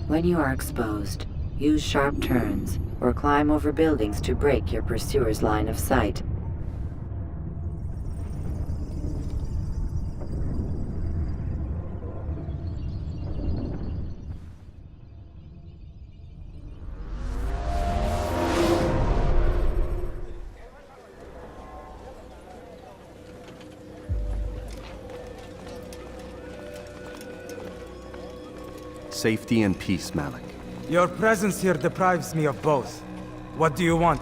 When you are exposed, use sharp turns or climb over buildings to break your pursuer's line of sight. Safety and peace, Malik. Your presence here deprives me of both. What do you want?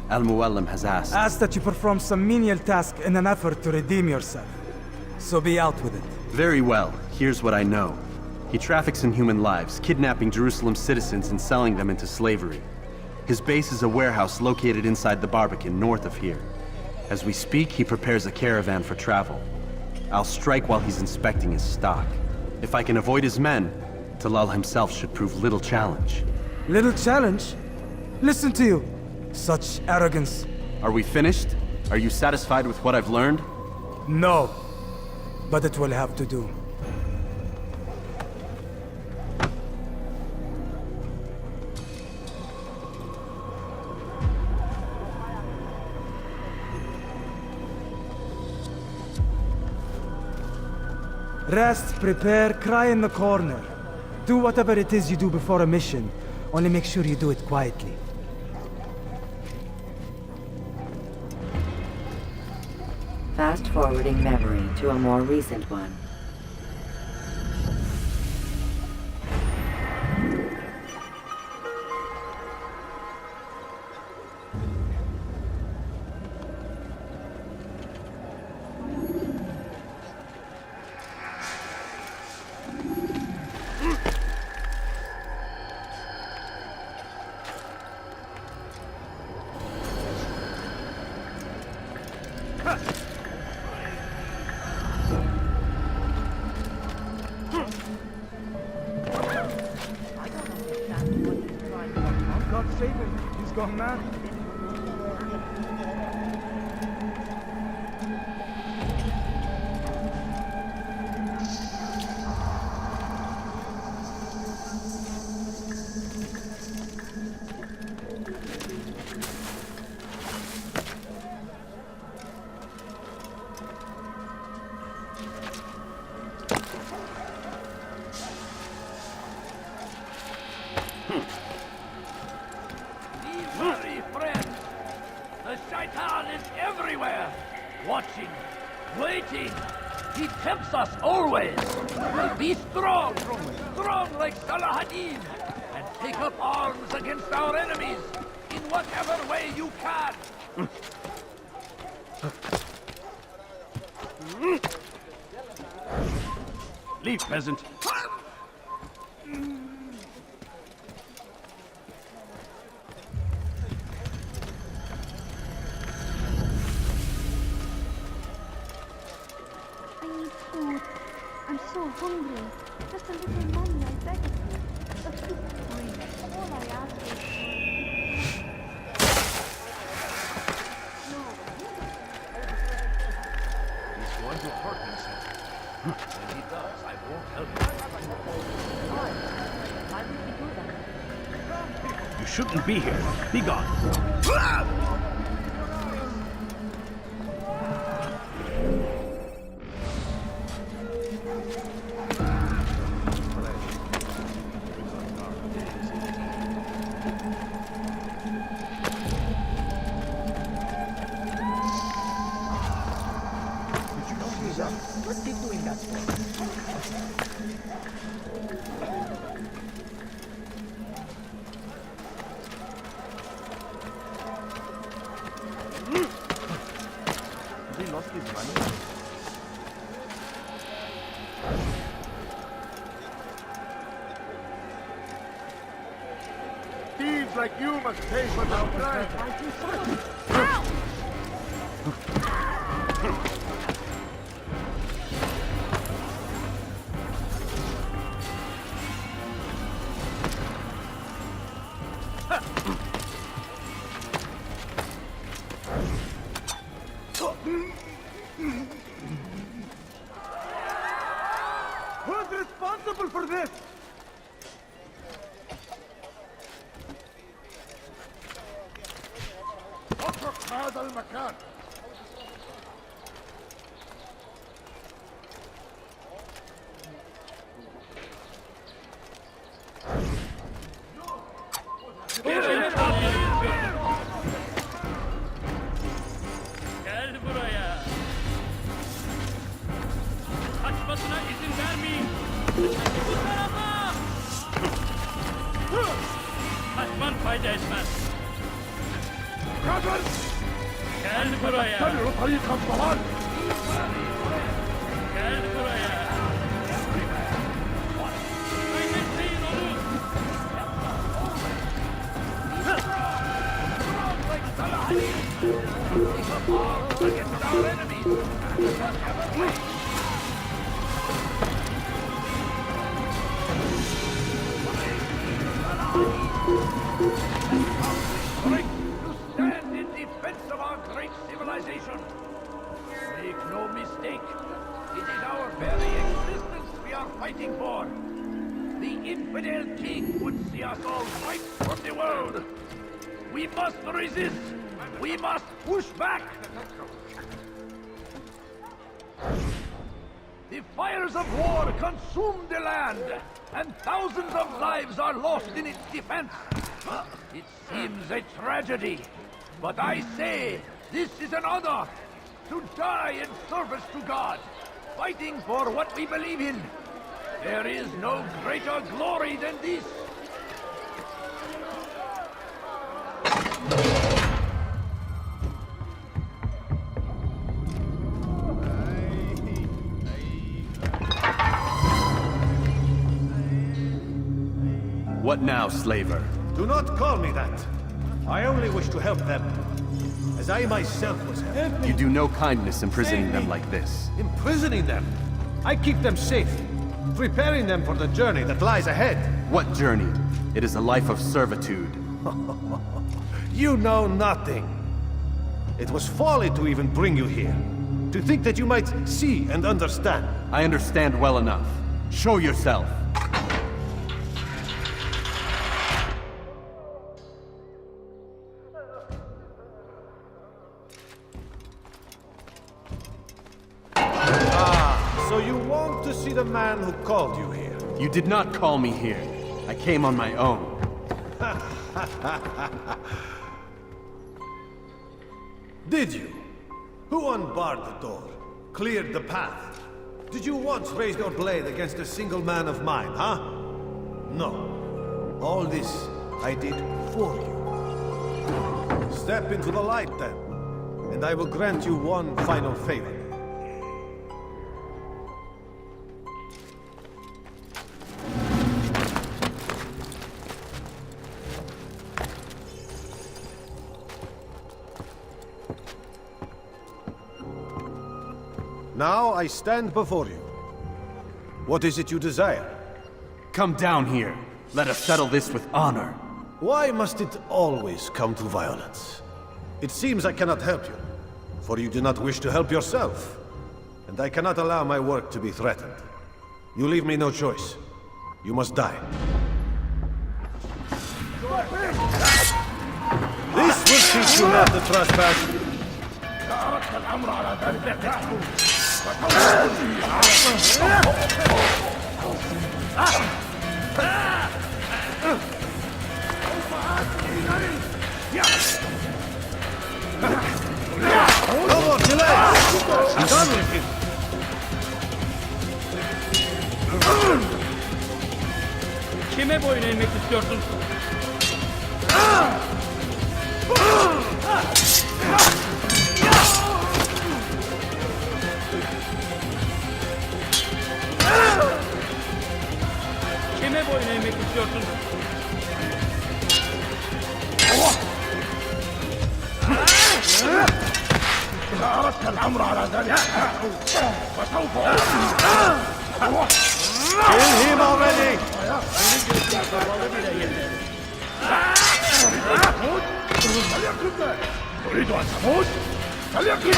Al-Muallim has asked. Ask that you perform some menial task in an effort to redeem yourself. So be out with it. Very well. Here's what I know. He traffics in human lives, kidnapping Jerusalem citizens and selling them into slavery. His base is a warehouse located inside the Barbican, north of here. As we speak, he prepares a caravan for travel. I'll strike while he's inspecting his stock. If I can avoid his men, Talal himself should prove little challenge. Little challenge? Listen to you. Such arrogance. Are we finished? Are you satisfied with what I've learned? No. But it will have to do. Rest, prepare, cry in the corner. Do whatever it is you do before a mission. Only make sure you do it quietly. Fast-forwarding memory to a more recent one. God save him. He's gone mad. Everywhere, watching, waiting. He tempts us always. Be strong, strong like Salahadin, and take up arms against our enemies in whatever way you can. Leave, peasant. I'm so hungry. Just a little money, I beg of you. A few coins. All I ask is He's going to hurt himself. When he does, I won't help him. why would he do that? You shouldn't be here. Be gone. What's he doing that for? Has he lost his money? Thieves like you must pay for their crime. Who's responsible for this? Kaçman fayda etmez. Bırakın! Gel buraya. Sen rotayı kazmalar! Gel buraya. Kaybetmeyin onu. To stand in defense of our great civilization. Make no mistake, it is our very existence we are fighting for. The infidel king would see us all fight for the world. We must resist. We must push back. The fires of war consume the land, and thousands of lives are lost in its defense. It seems a tragedy, but I say this is an honor to die in service to God, fighting for what we believe in. There is no greater glory than this. What now, slaver? Do not call me that. I only wish to help them, as I myself was helped. You do no kindness imprisoning Save them me. like this. Imprisoning them? I keep them safe, preparing them for the journey that lies ahead. What journey? It is a life of servitude. You know nothing. It was folly to even bring you here. To think that you might see and understand. I understand well enough. Show yourself. So you want to see the man who called you here? You did not call me here. I came on my own. Did you? Who unbarred the door? Cleared the path? Did you once raise your blade against a single man of mine, huh? No. All this I did for you. Step into the light then, and I will grant you one final favor. Now I stand before you. What is it you desire? Come down here. Let us settle this with honor. Why must it always come to violence? It seems I cannot help you, for you do not wish to help yourself. And I cannot allow my work to be threatened. You leave me no choice. You must die. This will teach you not to trespass. No more delays! I'm done with you! Kime boyun eğmek istiyorsun? Kime boyun eğmek istiyorsun? أردت الأمر على ذلك وسوف Kill him already! تريد أن تموت؟ فليكن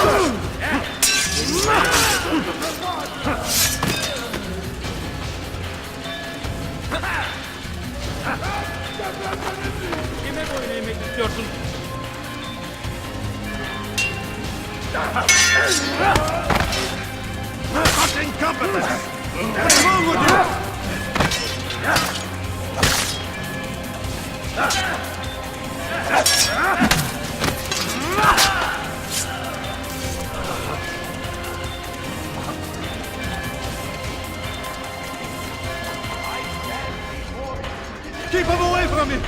Kime boyun eğmek istiyorsun? Not incompetent! What's wrong with you? Keep him away from me!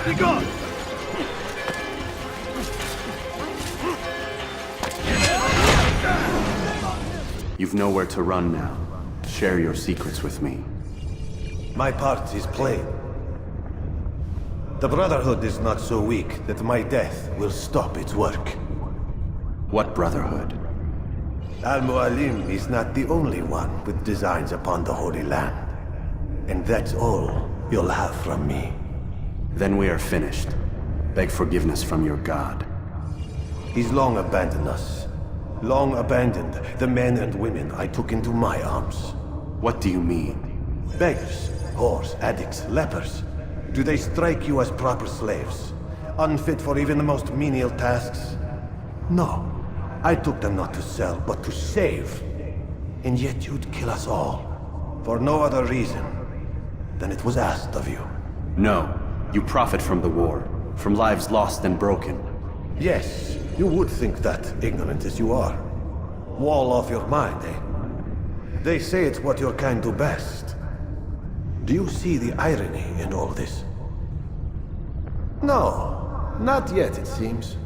Be gone! You've nowhere to run now. Share your secrets with me. My part is plain. The Brotherhood is not so weak that my death will stop its work. What Brotherhood? Al-Mualim is not the only one with designs upon the Holy Land. And that's all you'll have from me. Then we are finished. Beg forgiveness from your god. He's long abandoned us. Long abandoned the men and women I took into my arms. What do you mean? Beggars, whores, addicts, lepers. Do they strike you as proper slaves? Unfit for even the most menial tasks? No. I took them not to sell, but to save. And yet you'd kill us all. For no other reason than it was asked of you. No. You profit from the war. From lives lost and broken. Yes, you would think that, ignorant as you are. Wall off your mind, eh? They say it's what your kind do best. Do you see the irony in all this? No, not yet, it seems.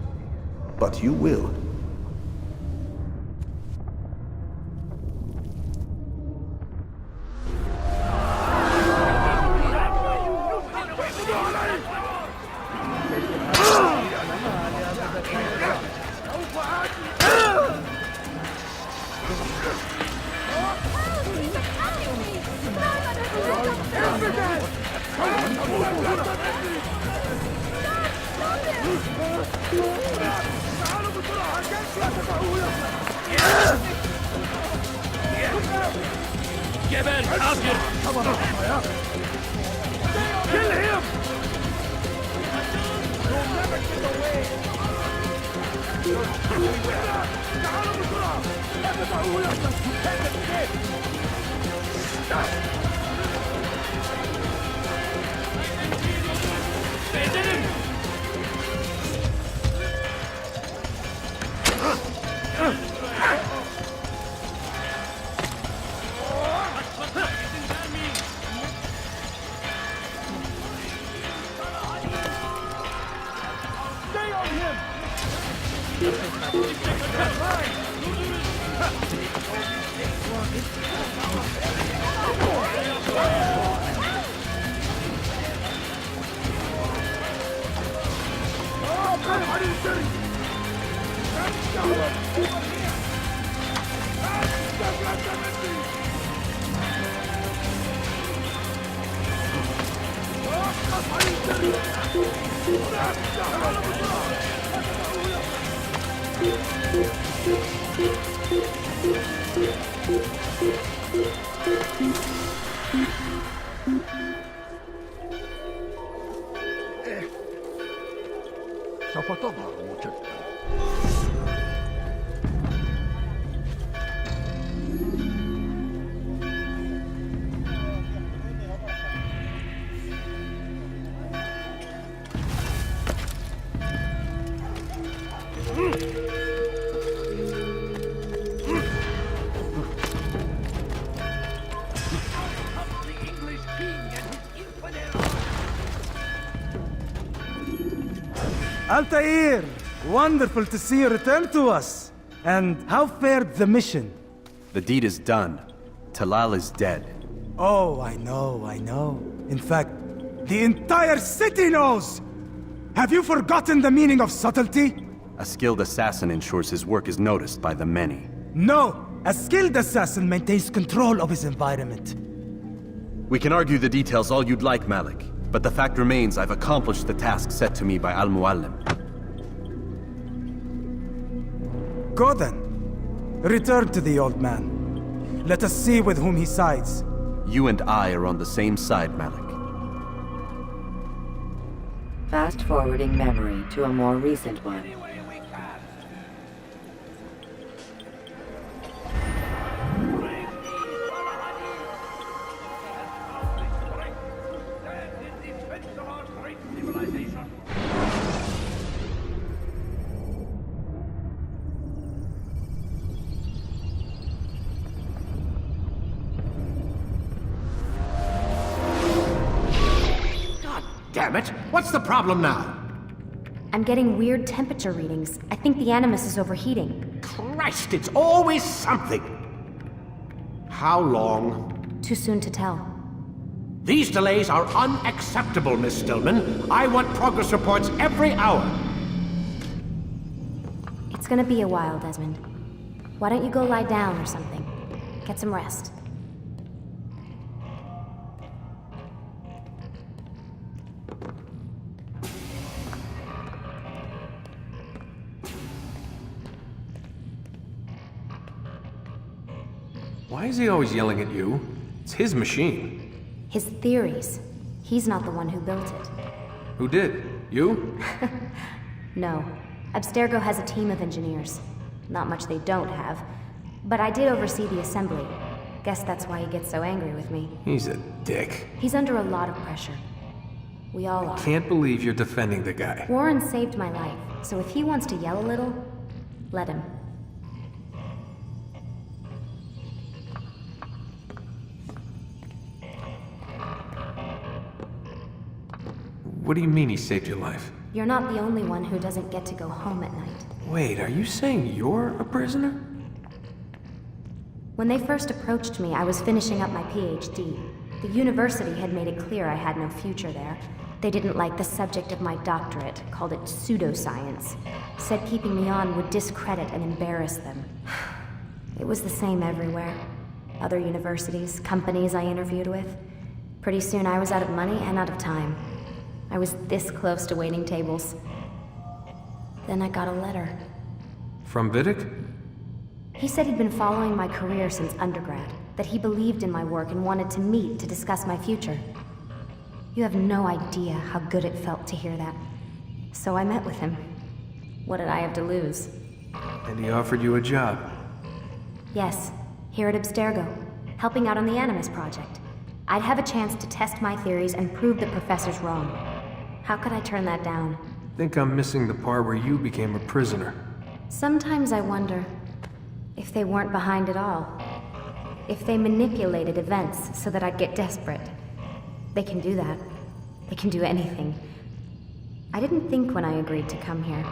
But you will. Geber, kafir! Kill him! You'll never get away! تعالوا بسرعة! ارفعوا يا Stay on him! سوف تظهر مجددا. Altair! Wonderful to see you return to us. And how fared the mission? The deed is done. Talal is dead. Oh, I know. In fact, the entire city knows! Have you forgotten the meaning of subtlety? A skilled assassin ensures his work is noticed by the many. No! A skilled assassin maintains control of his environment. We can argue the details all you'd like, Malik, but the fact remains I've accomplished the task set to me by Al-Muallim. Go then. Return to the old man. Let us see with whom he sides. You and I are on the same side, Malik. Fast-forwarding memory to a more recent one. Damn it! What's the problem now? I'm getting weird temperature readings. I think the Animus is overheating. Christ, it's always something! How long? Too soon to tell. These delays are unacceptable, Miss Stillman. I want progress reports every hour. It's gonna be a while, Desmond. Why don't you go lie down or something? Get some rest. Why is he always yelling at you? It's his machine. His theories. He's not the one who built it. Who did? You? No. Abstergo has a team of engineers. Not much they don't have. But I did oversee the assembly. Guess that's why he gets so angry with me. He's a dick. He's under a lot of pressure. We all are. Can't believe you're defending the guy. Warren saved my life, so if he wants to yell a little, let him. What do you mean he saved your life? You're not the only one who doesn't get to go home at night. Wait, are you saying you're a prisoner? When they first approached me, I was finishing up my PhD. The university had made it clear I had no future there. They didn't like the subject of my doctorate, called it pseudoscience. Said keeping me on would discredit and embarrass them. It was the same everywhere. Other universities, companies I interviewed with. Pretty soon I was out of money and out of time. I was this close to waiting tables. Then I got a letter. From Vidic? He said he'd been following my career since undergrad, that he believed in my work and wanted to meet to discuss my future. You have no idea how good it felt to hear that. So I met with him. What did I have to lose? And he offered you a job. Yes, here at Abstergo, helping out on the Animus project. I'd have a chance to test my theories and prove the professors wrong. How could I turn that down? Think I'm missing the part where you became a prisoner. Sometimes I wonder if they weren't behind it all. If they manipulated events so that I'd get desperate. They can do that. They can do anything. I didn't think when I agreed to come here.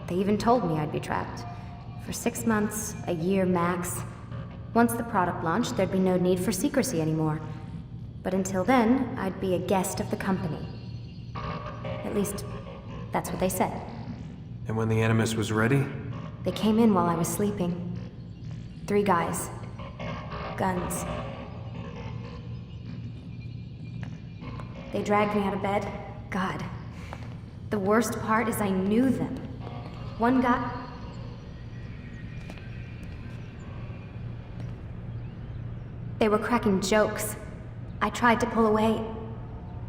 They even told me I'd be trapped. For 6 months, a year max. Once the product launched, there'd be no need for secrecy anymore. But until then, I'd be a guest of the company. At least, that's what they said. And when the Animus was ready? They came in while I was sleeping. 3 guys. Guns. They dragged me out of bed. God. The worst part is I knew them. One guy... They were cracking jokes. I tried to pull away.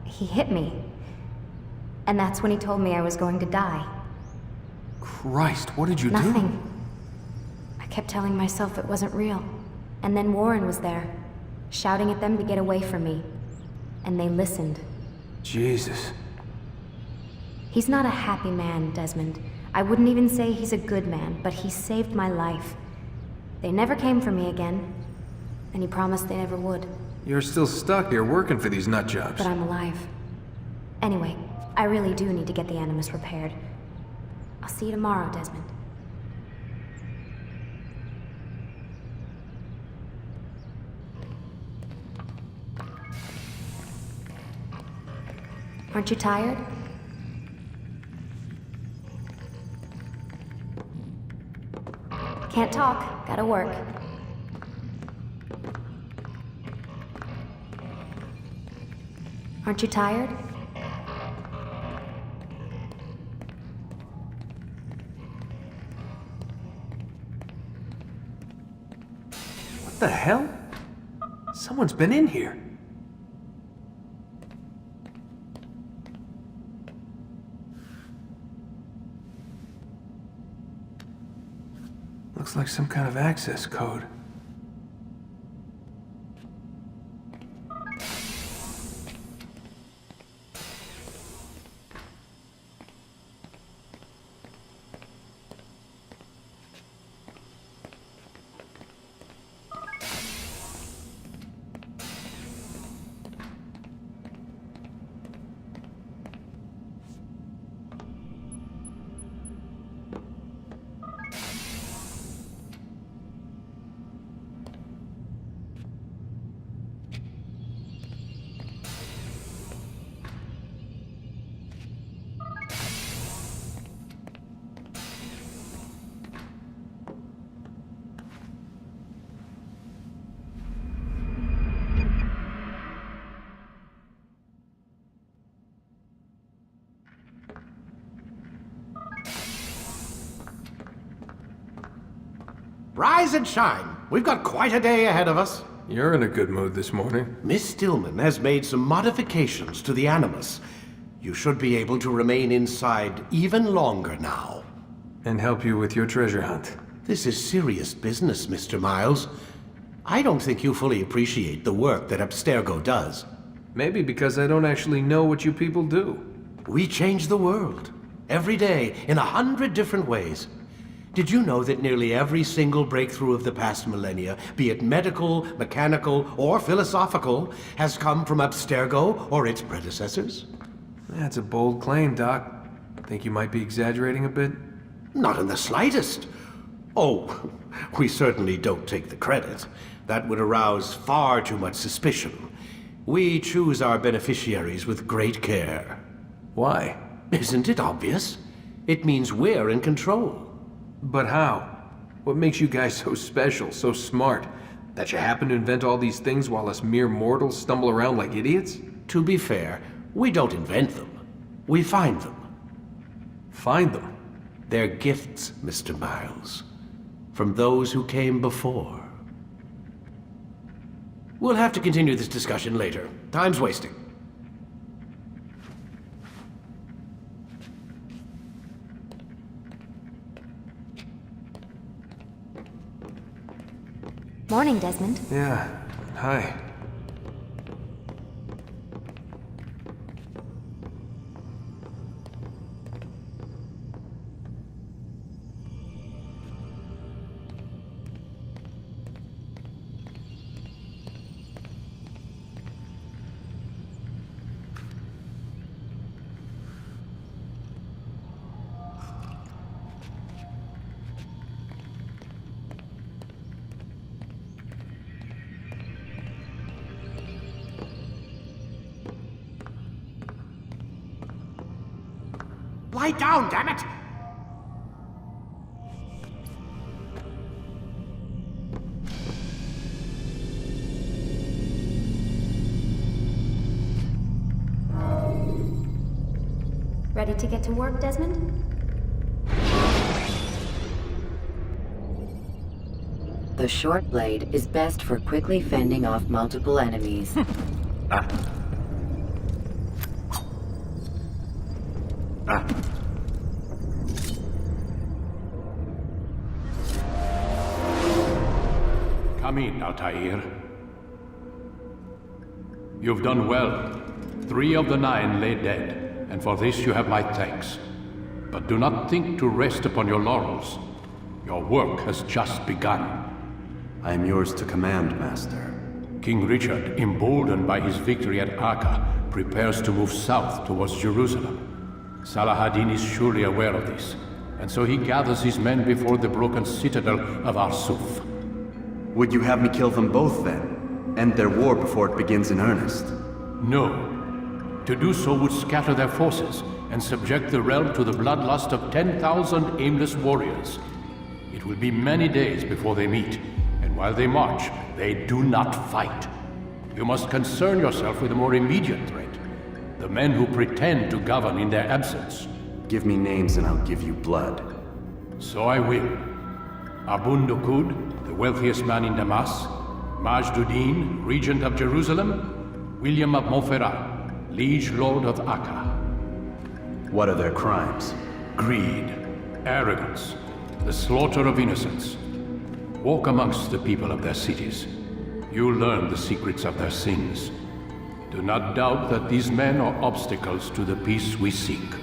He hit me. And that's when he told me I was going to die. Christ, what did you do? Nothing. I kept telling myself it wasn't real. And then Warren was there, shouting at them to get away from me. And they listened. Jesus. He's not a happy man, Desmond. I wouldn't even say he's a good man, but he saved my life. They never came for me again. And he promised they never would. You're still stuck here working for these nut jobs. But I'm alive. Anyway, I really do need to get the Animus repaired. I'll see you tomorrow, Desmond. Aren't you tired? Can't talk, gotta work. Aren't you tired? What the hell? Someone's been in here. Looks like some kind of access code. Rise and shine. We've got quite a day ahead of us. You're in a good mood this morning. Miss Stillman has made some modifications to the Animus. You should be able to remain inside even longer now. And help you with your treasure hunt. This is serious business, Mr. Miles. I don't think you fully appreciate the work that Abstergo does. Maybe because I don't actually know what you people do. We change the world. Every day, in 100 different ways. Did you know that nearly every single breakthrough of the past millennia, be it medical, mechanical, or philosophical, has come from Abstergo or its predecessors? That's a bold claim, Doc. Think you might be exaggerating a bit? Not in the slightest. Oh, we certainly don't take the credit. That would arouse far too much suspicion. We choose our beneficiaries with great care. Why? Isn't it obvious? It means we're in control. But how? What makes you guys so special, so smart? That you happen to invent all these things while us mere mortals stumble around like idiots? To be fair, we don't invent them. We find them. Find them? They're gifts, Mr. Miles. From those who came before. We'll have to continue this discussion later. Time's wasting. Morning, Desmond. Yeah. Hi. Lie down, damn it! Ready to get to work, Desmond? The short blade is best for quickly fending off multiple enemies. Come in, Altair. You've done well. 3 of the 9 lay dead, and for this you have my thanks. But do not think to rest upon your laurels. Your work has just begun. I am yours to command, Master. King Richard, emboldened by his victory at Acre, prepares to move south towards Jerusalem. Salah-ad-Din is surely aware of this, and so he gathers his men before the broken citadel of Arsuf. Would you have me kill them both then? End their war before it begins in earnest? No. To do so would scatter their forces and subject the realm to the bloodlust of 10,000 aimless warriors. It will be many days before they meet, and while they march, they do not fight. You must concern yourself with a more immediate threat. The men who pretend to govern in their absence. Give me names and I'll give you blood. So I will. Abun Dukud, the wealthiest man in Damas. Majduddin, regent of Jerusalem. William of Montferrat, liege lord of Akka. What are their crimes? Greed, arrogance, the slaughter of innocents. Walk amongst the people of their cities. You'll learn the secrets of their sins. Do not doubt that these men are obstacles to the peace we seek.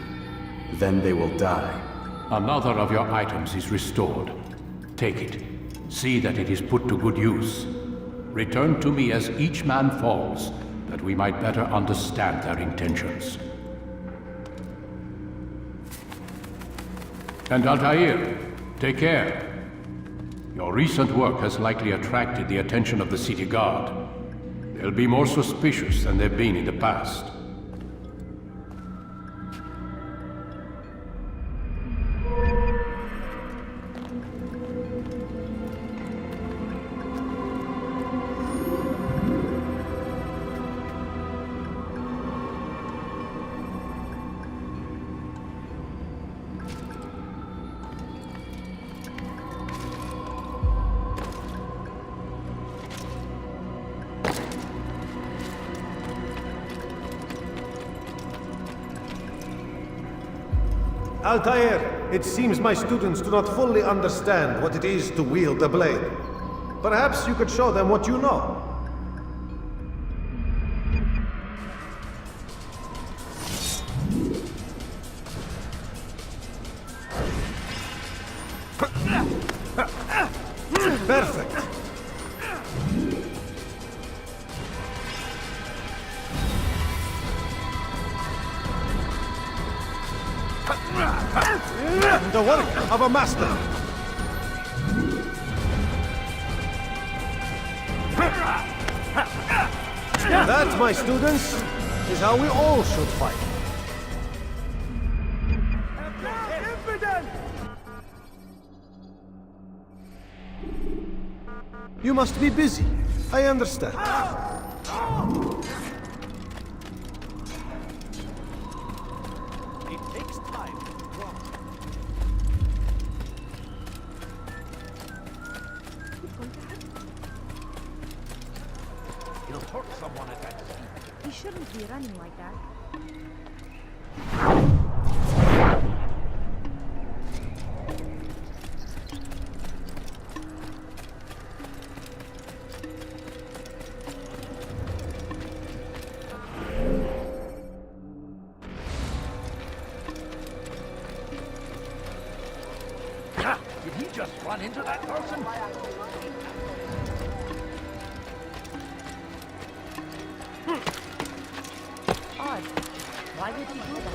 Then they will die. Another of your items is restored. Take it. See that it is put to good use. Return to me as each man falls, that we might better understand their intentions. And Altair, take care. Your recent work has likely attracted the attention of the city guard. They'll be more suspicious than they've been in the past. Altair, it seems my students do not fully understand what it is to wield a blade. Perhaps you could show them what you know. Perfect. The work of a master. That, my students, is how we all should fight. You must be busy. I understand. It takes time. He'll hurt someone at that speed. He shouldn't be running like that. Did he just run into that person? Odd. Why would he do that?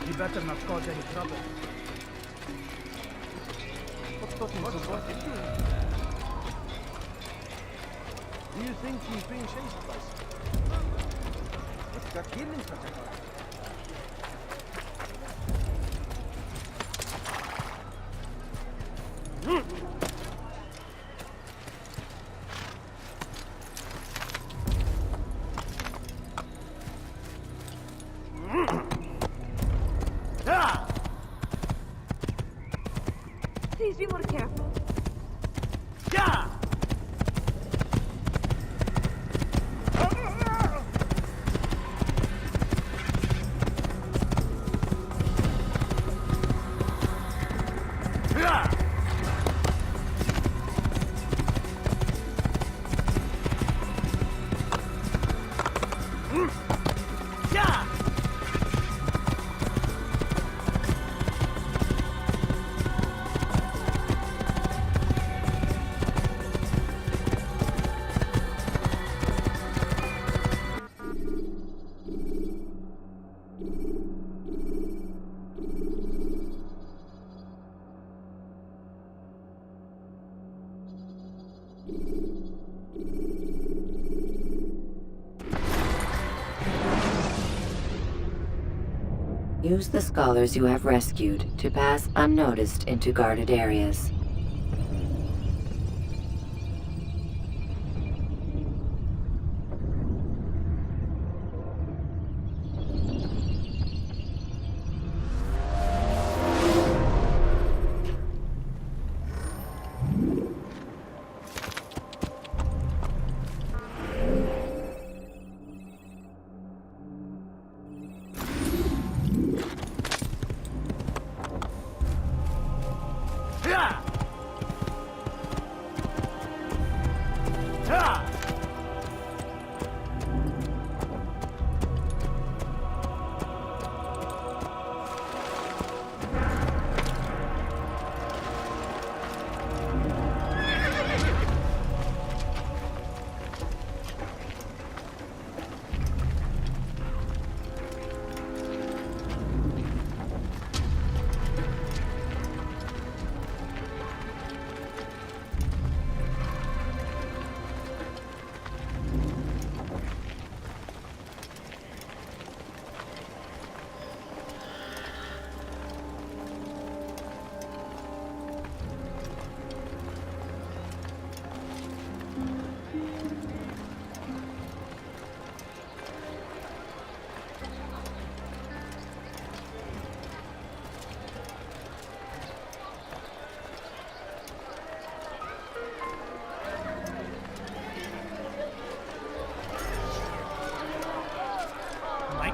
You better not cause any trouble. What's talking so far? Do you think he's being chased by someone? What's got him in such a hurry? Please be more careful. Yeah! Use the scholars you have rescued to pass unnoticed into guarded areas.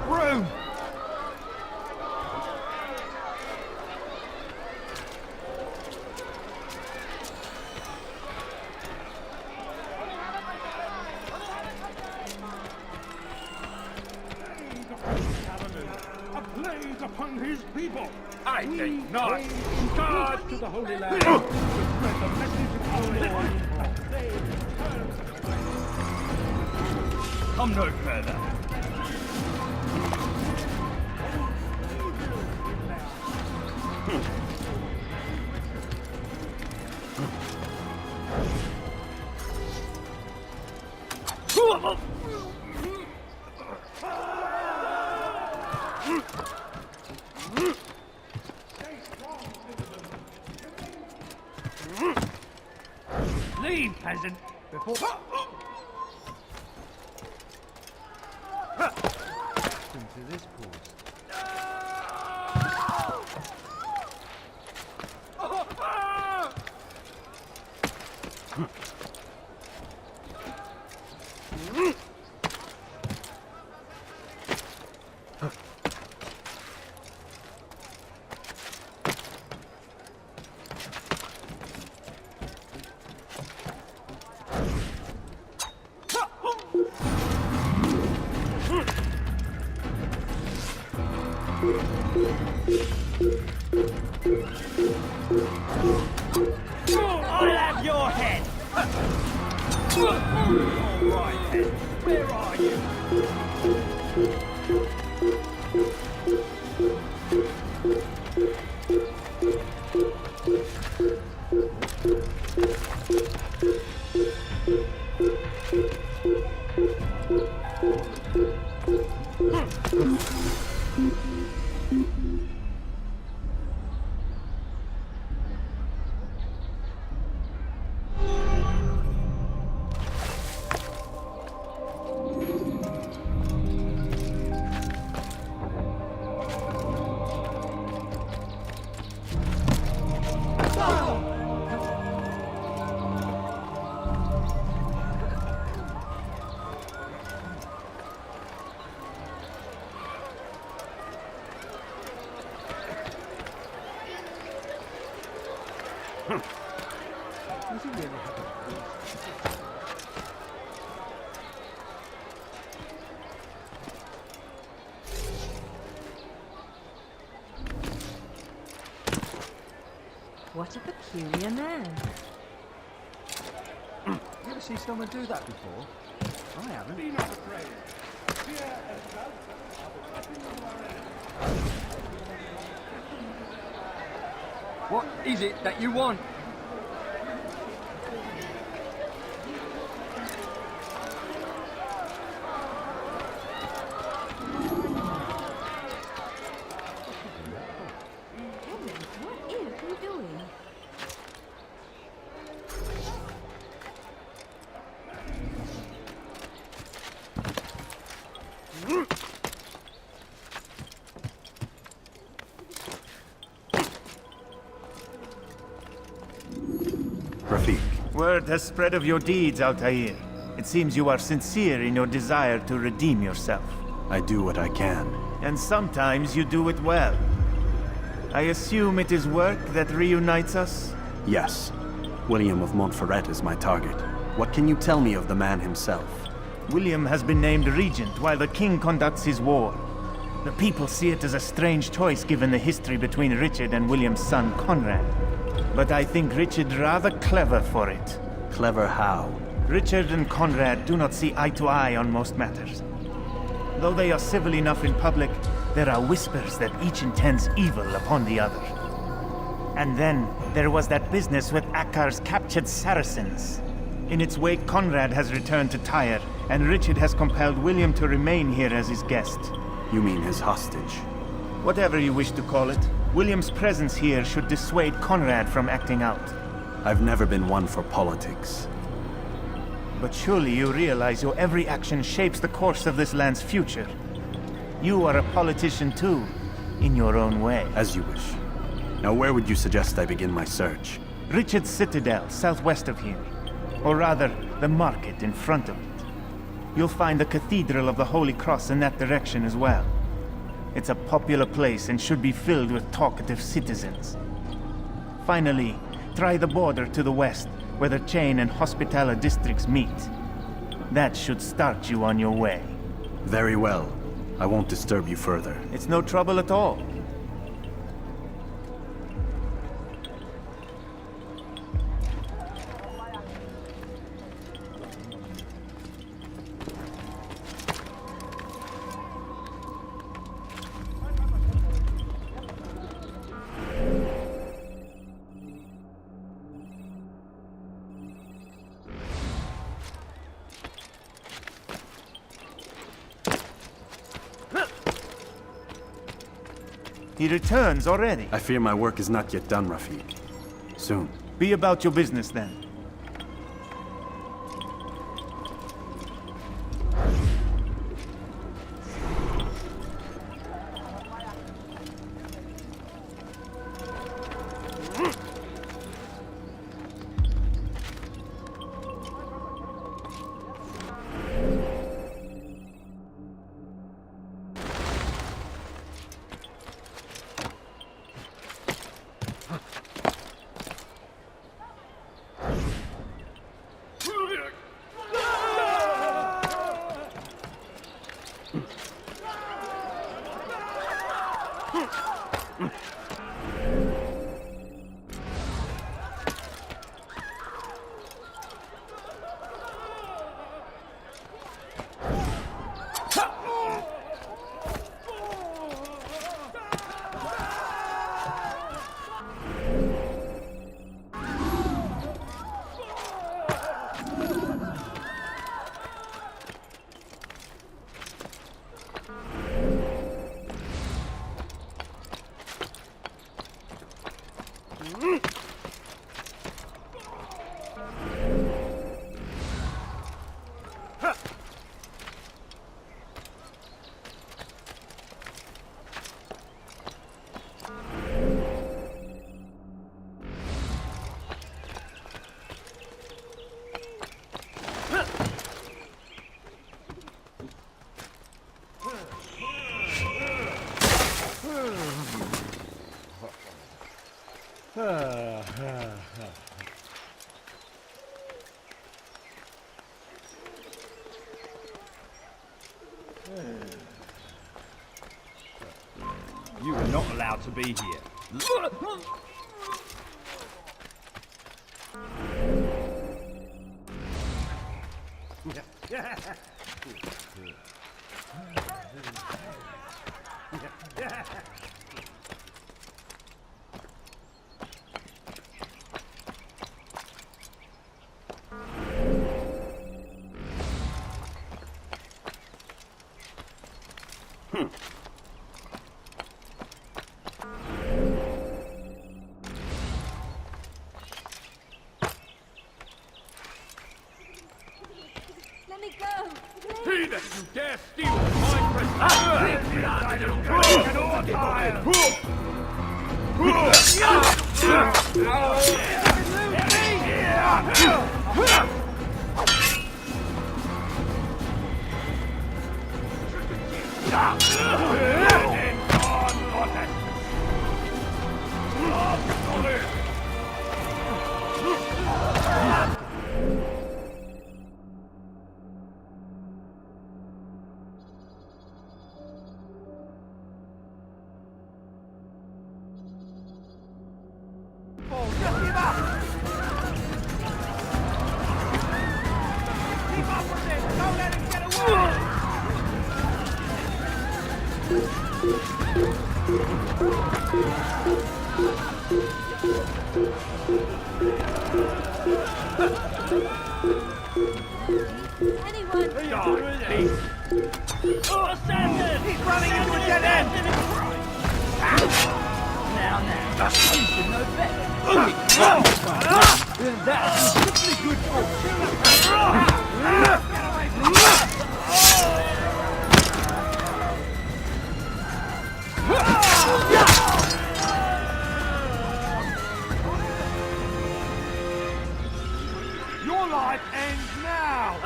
Room! A plague upon his people! I think not! God! To the Holy Land to spread the message of our Lord. Come no further. Leave, peasant, before... Into this pause. I'll have your head! All right, then. Where are you? What a peculiar man. You ever see someone do that before? I haven't. Be not afraid. Fear and doubt What is it that you want? Word has spread of your deeds, Altair. It seems you are sincere in your desire to redeem yourself. I do what I can. And sometimes you do it well. I assume it is work that reunites us? Yes. William of Montferrat is my target. What can you tell me of the man himself? William has been named regent while the king conducts his war. The people see it as a strange choice given the history between Richard and William's son Conrad. But I think Richard rather clever for it. Clever how? Richard and Conrad do not see eye to eye on most matters. Though they are civil enough in public, there are whispers that each intends evil upon the other. And then, there was that business with Akkar's captured Saracens. In its wake, Conrad has returned to Tyre, and Richard has compelled William to remain here as his guest. You mean his hostage? Whatever you wish to call it, William's presence here should dissuade Conrad from acting out. I've never been one for politics. But surely you realize your every action shapes the course of this land's future. You are a politician too, in your own way. As you wish. Now where would you suggest I begin my search? Richard's Citadel, southwest of here. Or rather, the market in front of it. You'll find the Cathedral of the Holy Cross in that direction as well. It's a popular place and should be filled with talkative citizens. Finally, try the border to the west, where the Chain and Hospitaller districts meet. That should start you on your way. Very well. I won't disturb you further. It's no trouble at all. He returns already. I fear my work is not yet done, Rafiq. Soon. Be about your business then. You are not allowed to be here. Let me go! He that you dare steal my presence! Assassin! He's running into a dead end! Now, you should know better. That's simply good fortune. Get away from me! Your life ends now!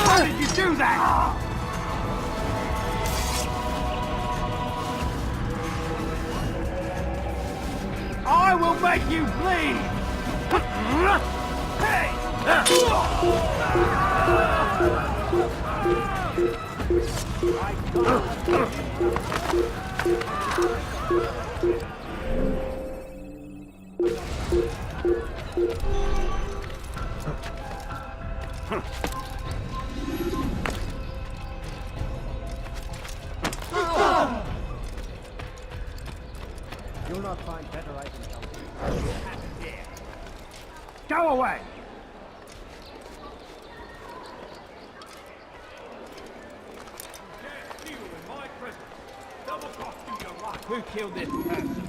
How did you do that? I will make you bleed! Hey! You'll not find better items out there. Go away! Who killed this person?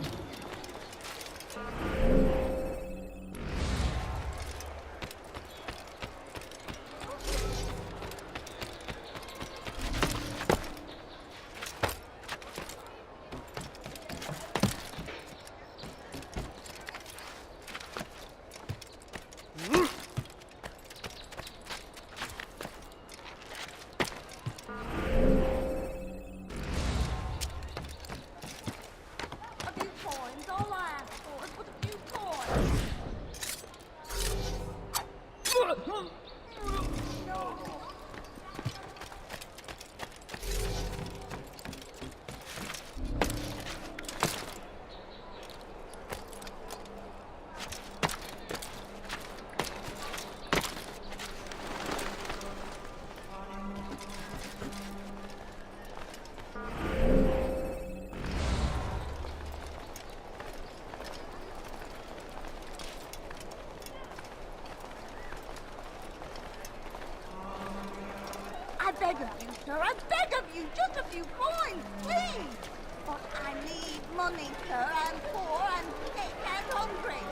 I beg of you, sir. I beg of you. Just a few coins, please. But I need money, sir. I'm poor and sick and hungry.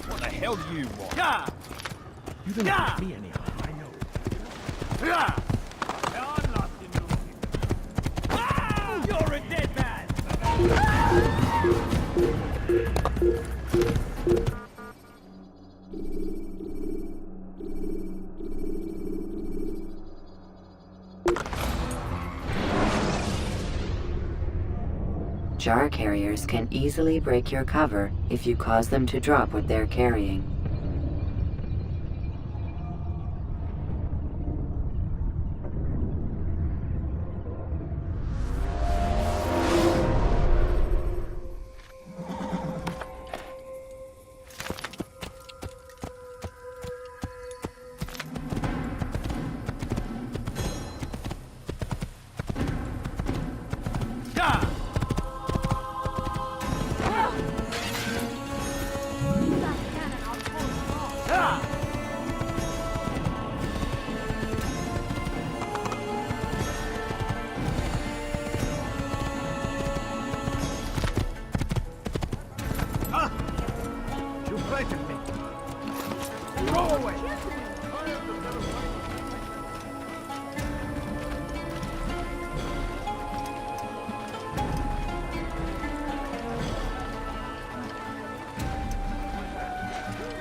What the hell do you want? You don't make me any harm, I know. I'm lost in the You're a dead man! Jar carriers can easily break your cover if you cause them to drop what they're carrying.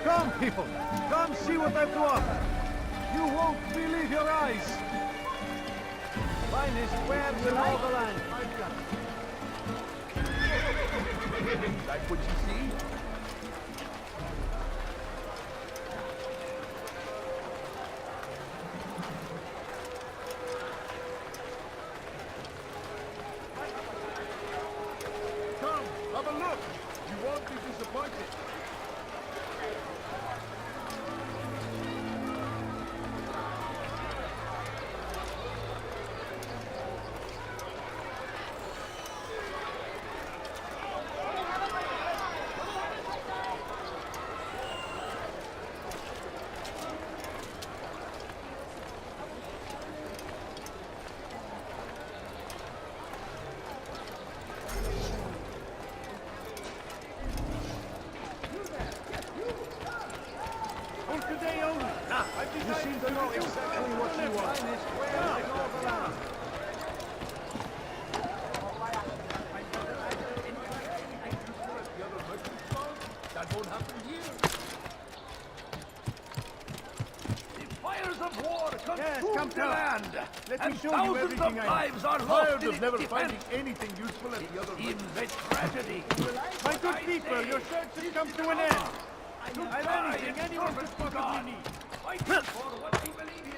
Come, people! Come see what I've to offer! You won't believe your eyes! Finest wares in all the land! Like what you see? Come, have a look! You won't be disappointed! You seem to know exactly what you want. That won't happen here. The fires of war consume the land, and thousands of lives are lost in its defense. Anything useful at the other. It seems a tragedy. My good people, your search has come to an end. I've anything anyone could possibly need. Fighting for what we believe in.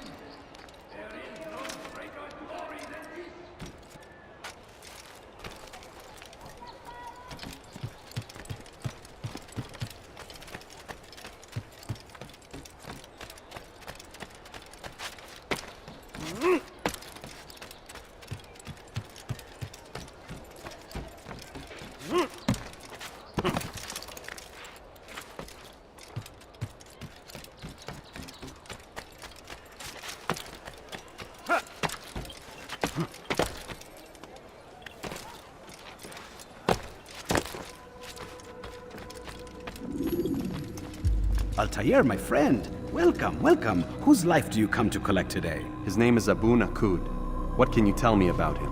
There is no greater glory than this. Altair, my friend. Welcome, welcome. Whose life do you come to collect today? His name is Abu Nakud. What can you tell me about him?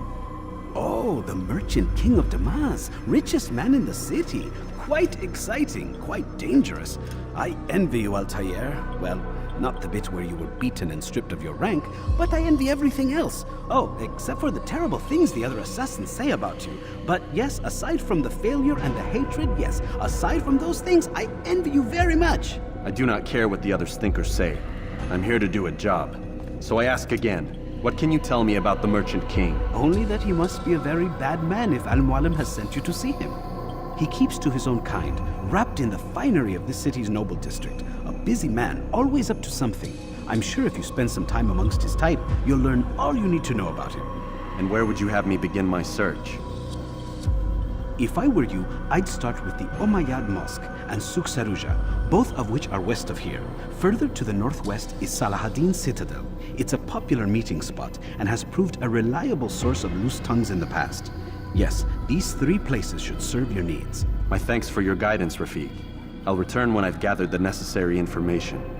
Oh, the merchant king of Damas. Richest man in the city. Quite exciting, quite dangerous. I envy you, Altair. Well, not the bit where you were beaten and stripped of your rank, but I envy everything else. Oh, except for the terrible things the other assassins say about you. But yes, aside from the failure and the hatred, yes, aside from those things, I envy you very much. I do not care what the others think or say. I'm here to do a job. So I ask again, what can you tell me about the Merchant King? Only that he must be a very bad man if Al-Mualim has sent you to see him. He keeps to his own kind, wrapped in the finery of this city's noble district. A busy man, always up to something. I'm sure if you spend some time amongst his type, you'll learn all you need to know about him. And where would you have me begin my search? If I were you, I'd start with the Umayyad Mosque and Souk Sarouja, both of which are west of here. Further to the northwest is Salahaddin Citadel. It's a popular meeting spot and has proved a reliable source of loose tongues in the past. Yes, these three places should serve your needs. My thanks for your guidance, Rafiq. I'll return when I've gathered the necessary information.